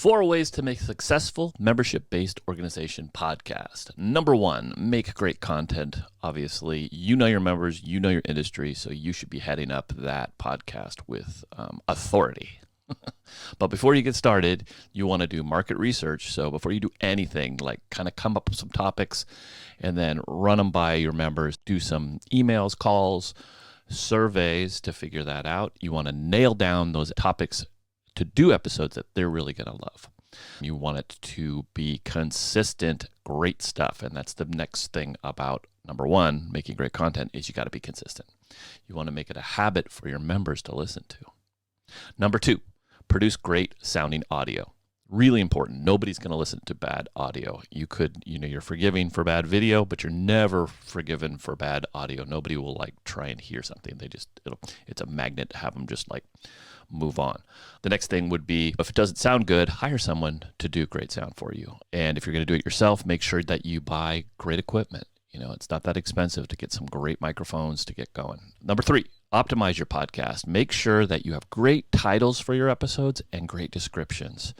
4 ways to make a successful membership-based organization podcast. Number 1, make great content. Obviously, you know your members, you know your industry, so you should be heading up that podcast with authority. But before you get started, you want to do market research. So before you do anything, like kind of come up with some topics and then run them by your members, do some emails, calls, surveys to figure that out. You want to nail down those topics to do episodes that they're really going to love. You want it to be consistent, great stuff. And that's the next thing about number 1, making great content, is you got to be consistent. You want to make it a habit for your members to listen to. Number 2, produce great sounding audio. Really important. Nobody's going to listen to bad audio. You're forgiving for bad video, but you're never forgiven for bad audio. Nobody will try and hear something. It's a magnet to have them just move on. The next thing would be, if it doesn't sound good, hire someone to do great sound for you. And if you're going to do it yourself, make sure that you buy great equipment. It's not that expensive to get some great microphones to get going. Number 3, optimize your podcast. Make sure that you have great titles for your episodes and great descriptions.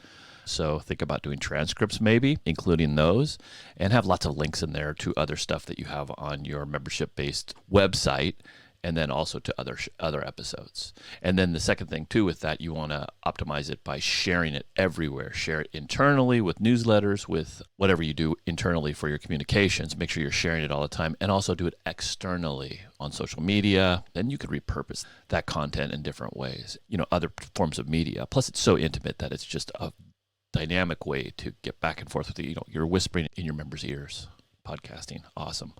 So think about doing transcripts, maybe, including those, and have lots of links in there to other stuff that you have on your membership-based website, and then also to other episodes. And then the second thing, too, with that, you want to optimize it by sharing it everywhere. Share it internally with newsletters, with whatever you do internally for your communications. Make sure you're sharing it all the time, and also do it externally on social media. Then you could repurpose that content in different ways, other forms of media. Plus, it's so intimate that it's just a dynamic way to get back and forth with you. You're whispering in your members' ears. Podcasting, awesome.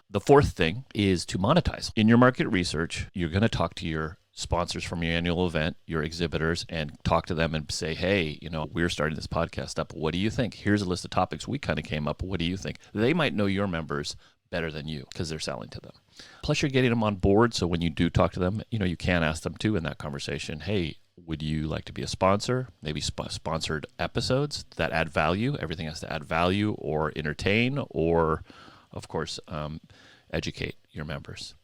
The fourth thing is to monetize. In your market research, you're going to talk to your sponsors from your annual event, your exhibitors, and talk to them and say, hey, we're starting this podcast up. What do you think? Here's a list of topics we kind of came up. What do you think? They might know your members better than you because they're selling to them. Plus, you're getting them on board. So when you do talk to them, you can ask them too in that conversation, hey, would you like to be a sponsor? Maybe sponsored episodes that add value. Everything has to add value or entertain or, of course, educate your members.